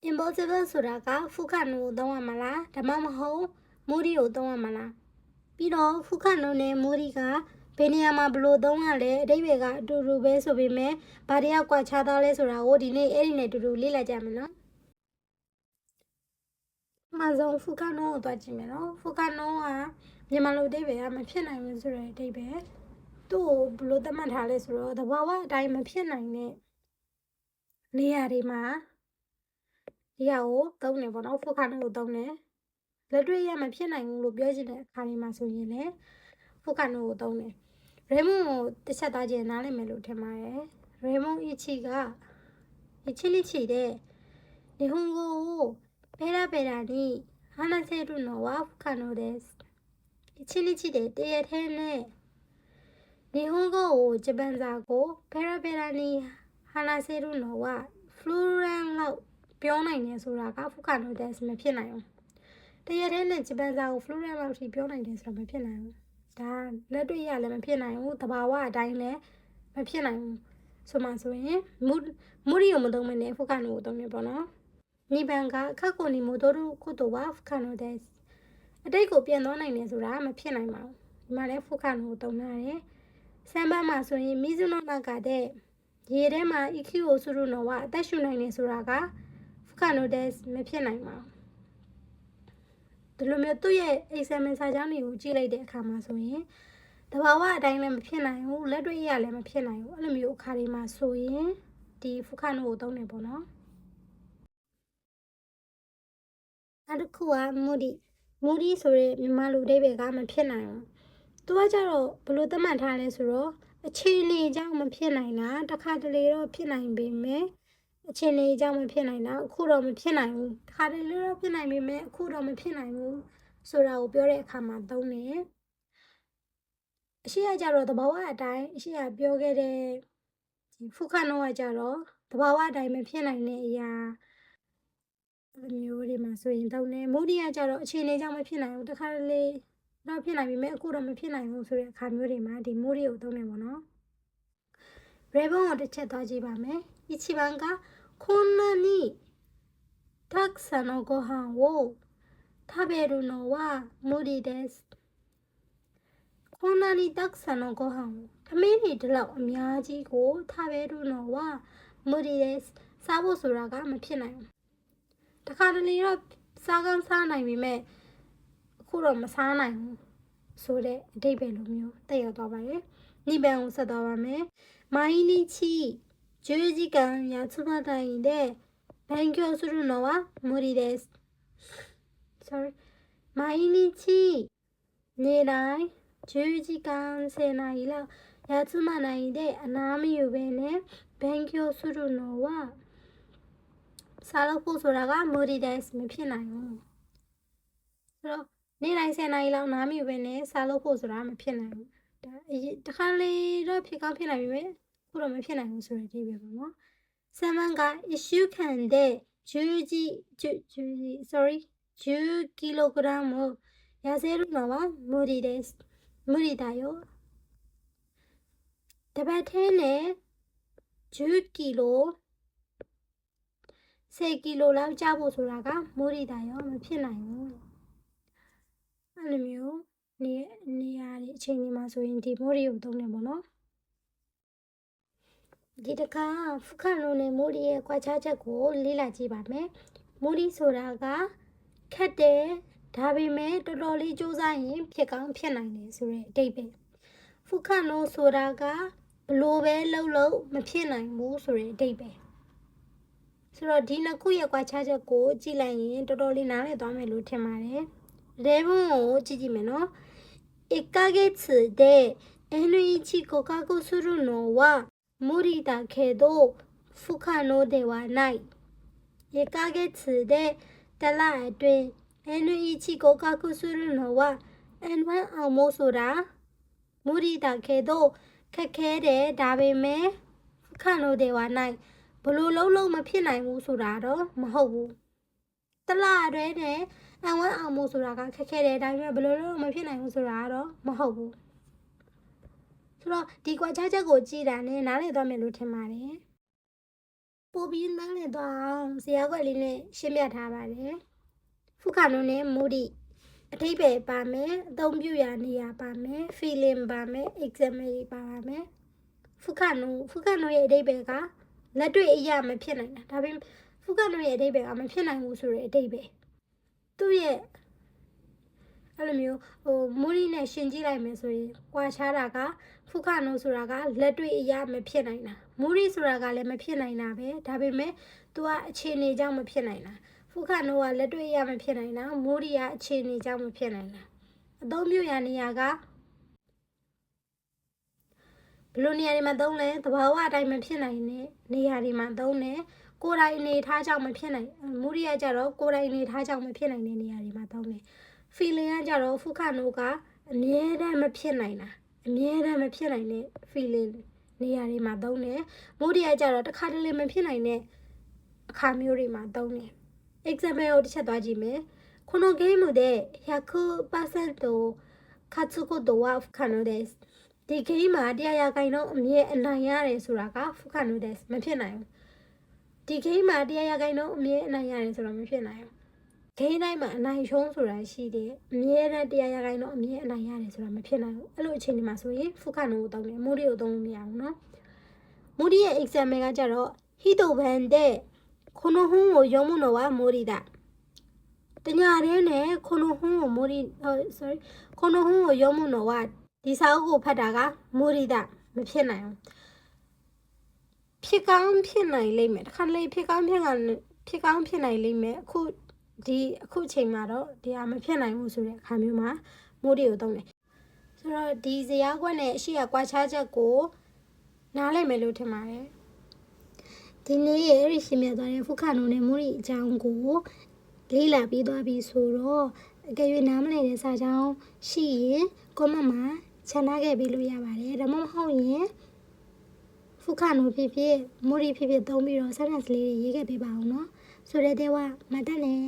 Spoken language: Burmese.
impossible ဆိုတာကဖုခနိုကိုသုံးရမှာလားဒါမှမဟုတ်မူရီကိုသုံးရမှာလားပြီးတော့ဖုခနိုနဲ့မူရီကဘယ်နေရာမှာဘလို့သုံးရလဲအဓိပ္ပာယ်ကအတူတူပဲဆိုပေမဲ့ဘာတွေကကွာခြားသွားလဲဆိုတာကိုဒီနေ့အဲ့ဒီနဲ့အတူတူလေ့လာကြမယ်နော်အမှဆုံးဖုခနိုကိုသွားကြည့်မယ်နော်ဖုခနိုကမြန်မာလိုအဓိပ္ပာယ်ကမဖြစ်နိုင်ဘူးဆိုတဲ့အဓိပ္ပာယ်သူ့ကိုဘလို့သတ်မှတ်ထားလဲဆိုတော့သဘာဝအတိုင်းမဖြစ်နိုင်တဲ့နေရာတွေမှာဒီဟာကိုသုံးတယ်ပေါ့နော်ဖုခနိုကိုသုံးတယ်လက်တွေ့ရမဖြစ်နိုင်ဘူးလို့ပြောချင်တဲ့အခါတွေမှာဆိုရင်လည်းဖုခနိုကိုသုံးတယ်ရေမွန်ကိုတစ်ချက်သားချင်းနားလည်မယ်လို့ထင်ပါတယ်ရေမွန်အချီက一日で日本語をペラペラに話せるのは不可能です。一日でတရက်ထဲနဲ့日本語をဂျပန်စာကိုペラペラに話せるのはフルエンလောက်ပြောနိုင်တယ်ဆိုတာက不可能ですမဖြစ်နိုင်ဘူး။တရက်ထဲနဲ့ဂျပန်စာကိုဖလူရန်လောက်ထိပြောနိုင်တယ်ဆိုတာမဖြစ်နိုင်ဘူး။ဒါလက်တွေ့ရလည်းမဖြစ်နိုင်ဘူး။သဘာဝအတိုင်းလည်းမဖြစ်နိုင်ဘူး။ဆိုမှဆိုရင်မူရီကိုမသုံးမနဲ့ဖုခနိုကိုသုံးနေပေါ့နော်။နိဗ္ဗာန်ကခက်ကိုနီမိုတိုရုကုတိုဝါဖုခနိုဒက်အတိတ်ကိုပြန်သွားနိုင်တယ်ဆိုတာမဖြစ်နိုင်ပါဘူး။ဒီမှာလည်းဖုခနိုကိုသုံးရတယ်။စမ်းပါမှာဆိုရင်မီဇူနိုနာကတဲ့ရေထဲမှာ EQ ကိုစုရုံတော့အသက်ရှူနိုင်တယ်ဆိုတာကဖုခနိုဒက်မဖြစ်နိုင်ပါဘူး။ဒီလိုမျိုးသူ့ရဲ့ exam စာကြောင်းတွေကိုကြည့်လိုက်တဲ့အခါမှာဆိုရင်တဘာဝအတိုင်းလည်းမဖြစ်နိုင်ဘူးလက်တွေ့ရလည်းမဖြစ်နိုင်ဘူးအဲ့လိုမျိုးအခါတွေမှာဆိုရင်ဒီဖုခနိုကိုသုံးနေပေါ့နော်အဲ့တစ်ခုကမူဒီဆိုရဲမြန်မာလူအဓိပ္ပာယ်ကမဖြစ်နိုင်ဘူးသူကကြတော့ဘလို့သတ်မှတ်ထားလဲဆိုတော့အခြေအနေကြောင့်မဖြစ်နိုင်တာတစ်ခါတလေတော့ဖြစ်နိုင်ပေမဲ့အခြေအနေကြောင့်မဖြစ်နိုင်တာအခုတော့မဖြစ်နိုင်ဘူးတစ်ခါတလေတော့ဖြစ်နိုင်ပေမဲ့အခုတော့မဖြစ်နိုင်ဘူးဆိုတာကိုပြောတဲ့အခါမှာသုံးတယ်အရှိရကြတော့သဘာဝအတိုင်းအရှိရပြောခဲ့တဲ့ဒီဖုခနိုကကြတော့သဘာဝအတိုင်းမဖြစ်နိုင်တဲ့အရာမျိုးတွေမှာဆိုရင်သုံးတယ်မူဒီကကြတော့အခြေအနေကြောင့်မဖြစ်နိုင်ဘူးတစ်ခါတလေတော့ဖြစ်နိုင်ပေမဲ့အခုတော့မဖြစ်နိုင်ဘူးဆိုတဲ့အခါမျိုးတွေမှာဒီမူဒီကိုသုံးတယ်ပေါ့နော်ရေဘုံကိုတစ်ချက်သွားကြည့်ပါမယ်一番がこんなにたくさんのご飯を食べるのは無理ですこんなにたくさんのご飯をသမင်းတွေဒီလောက်အများကြီးကို食べるのは無理ですစားဖို့ဆိုတာကမဖြစ်နိုင်ဘူးတခါတလေတော့စားကောင်းစားနိုင်ပေမဲ့အခုတော့မစားနိုင်ဘူးဆိုတဲ့အဓိပ္ပာယ်လိုမျိုးတက်ရောက်သွားပါတယ်နိဗ္ဗာန်ကိုဆက်သွားပါမယ်毎日10時間休まないで勉強するのは無理ですsorry 毎日နေ့တိုင်း10時間10နာရီလောက်休まないでအနားမယူဘဲနဲ့勉強するのはစားလို့ဖို့ဆိုတာက moody days မဖြစ်နိုင်ဘူးဆိုတော့နေ့တိုင်း10နာရီလောက်နားမယူဘဲနဲ့စားလို့ဖို့ဆိုတာမဖြစ်နိုင်ဘူးဒါတခါလေတော့ဖြစ်ကောင်းဖြစ်နိုင်ပြီပဲခုတော့မဖြစ်နိုင်ဘူးဆိုတဲ့အဓိပ္ပာယ်ပေါ့နော်ဆမ်မန်က1週間で10キログラムを痩せるのは無理です無理だよတပတ်ထဲနဲ့10ကီလို10ကီလိုလောက်ကျဖို့ဆိုတာကမူရီတာရောမဖြစ်နိုင်ဘူးအဲ့လိုမျိုးနေရာတွေအချိန်တွေမှာဆိုရင်ဒီမူရီကိုသုံးတယ်ပေါ့နော်ဒီတခါဖုခနိုနဲ့မူရီရဲ့ကွာခြားချက်ကိုလေ့လာကြည့်ပါမယ်မူရီဆိုတာကခက်တယ်ဒါပေမဲ့တော်တော်လေးစူးစမ်းရင်ဖြစ်ကောင်းဖြစ်နိုင်တယ်ဆိုတဲ့အဓိပ္ပာယ်ဖုခနိုဆိုတာကဘလို့ပဲလှုပ်မဖြစ်နိုင်ဘူးဆိုတဲ့အဓိပ္ပာယ်ဆိုတော့ဒီနှစ်ခုရဲ့ကွာခြားချက်ကိုကြည့်လိုက်ရင်တော်တော်လေးနားလည်သွားမယ်လို့ထင်ပါတယ်レモンをကြည့်ကြည့်မယ်နော်1ヶ月で NH 合格するのは無理だけど不可能ではない1ヶ月でတလအတွင်း NH 合格するのは N1 အောင်မို့ဆိုတာ無理だけどခက်ခဲတယ်ဒါပေမဲ့不可能ではないဘလို့လုံးမဖြစ်နိုင်ဘူးဆိုတာတော့မဟုတ်ဘူးတလအတွင်းနဲ့အဝမ်းအောင်မို့ဆိုတာကခက်ခဲတယ်ဒါပေမဲ့ဘလို့လုံးမဖြစ်နိုင်ဘူးဆိုတာတော့မဟုတ်ဘူးဆိုတော့ဒီကွာခြားချက်ကိုကြည့်တာနဲ့နားလည်သွားမယ်လို့ထင်ပါတယ် ပို့ပြီးနားလည်သွားအောင်ဇာတ်ကွက်လေးနဲ့ရှင်းပြထားပါတယ်ဖုခါနိုနဲ့မိုဒီအထိပ္ပယ်ပါမယ်အသုံးပြုရာနေရာပါမယ် feeling ပါမယ် example ပါပါမယ်ဖုခါနိုရဲ့အထိပ္ပယ်ကလက်တွေ့အရာမဖြစ်နိုင်တာဒါပေမဲ့ဖုခါနိုရဲ့အထိပ္ပယ်ကမဖြစ်နိုင်ဘူးဆိုတဲ့အထိပ္ပယ်သူ့ရဲ့အဲ့လိုမျိုးမိုဒီနဲ့ရှင်းကြည့်လိုက်မယ်ဆိုရင်ကွာခြားတာကဖုခါနိုဆိုတာကလက်တွေ့အရာမဖြစ်နိုင်တာမိုဒီဆိုတာကလည်းမဖြစ်နိုင်တာပဲဒါပေမဲ့သူကအခြေအနေကြောင့်မဖြစ်နိုင်တာဖုခါနိုကလက်တွေ့အရာမဖြစ်နိုင်တာမိုဒီကအခြေအနေကြောင့်မဖြစ်နိုင်တာအသုံးပြုရာနေရာကဘယ်လိုနေရာတွေမှာသုံးလဲသဘာဝအတိုင်းမဖြစ်နိုင်တဲ့နေရာတွေမှာသုံးတယ်ကိုယ်တိုင်အနေထားကြောင့်မဖြစ်နိုင်မိုဒီကကြတော့ကိုယ်တိုင်အနေထားကြောင့်မဖြစ်နိုင်တဲ့နေရာတွေမှာသုံးတယ်feeling ကကြတော့ဖုခါနိုကအမြဲတမ်းမဖြစ်နိုင်တာအမြဲတမ်းမဖြစ်နိုင်တဲ့ feeling နေရာတွေမှာသုံးတယ်မိုဒီကကြတော့တစ်ခါတလေမဖြစ်နိုင်တဲ့အခါမျိုးတွေမှာသုံးတယ် example ကိုတစ်ချက်သွားကြည့်မယ်このゲームで 100% 勝つことは不可能ですဒီ game မှာ100%အမြဲအနိုင်ရတယ်ဆိုတာက不可能ですမဖြစ်နိုင်ဘူးဒီ game မှာ100%အမြဲအနိုင်ရတယ်ဆိုတာမဖြစ်နိုင်ဘူးဂိမ်းတိုင်းမှာအနိုင်ရှုံးဆိုတာရှိတယ်အမြဲတမ်း100%အမြဲအနိုင်ရတယ်ဆိုတာမဖြစ်နိုင်ဘူးအဲ့လိုအချိန်ဒီမှာဆိုရင်ဖုခါနိုကိုတောင်းတယ်မိုဒီကိုတောင်းလို့မရဘူးเนาะမိုဒီရဲ့ example ကကြတော့ဟီတိုဘန်တဲ့ခုနဟုံးကိုယုံမှုတော့ကမိုဒီတာတညာတဲ့နဲ့ခုနဟုံးကိုမိုဒီsorry ခုနဟုံးကိုယုံမှုတော့ကဒီစာအုပ်ကိုဖတ်တာကမိုဒီတာမဖြစ်နိုင်ဘူးဖြစ်ကောင်းဖြစ်နိုင်လိမ့်မယ်တခါလေဖြစ်ကောင်းဖြစ်နိုင်လိမ့်မယ်အခုအချိန်မှာတော့ဒီဟာမဖြစ်နိုင်ဘူးဆိုတဲ့အခါမျိုးမှာမိုးတွေကိုသုံးတယ်ဆိုတော့ဒီဇာတ်ကွက်နဲ့အရှိရကွာခြားချက်ကိုနားလည်မယ်လို့ထင်ပါတယ်ဒီနေ့ရဲ့ရှင်းပြသွားတဲ့ဖုခါနိုနဲ့မိုးရီအကြောင်းကိုလေ့လာပြီးသွားပြီဆိုတော့အကယ်၍နားမလည်တဲ့စာကြောင်းရှိရင် comment မှာချန်ထားခဲ့ပေးလို့ရပါတယ်ဒါမှမဟုတ်ရင်ဖုခါနိုဖြစ်ဖြစ်မိုးရီဖြစ်ဖြစ်သုံးပြီးတော့ sentence လေးရေးခဲ့ပေးပါအောင်နော်ဆိုတဲ့တဲ့ကမတတ်နဲ့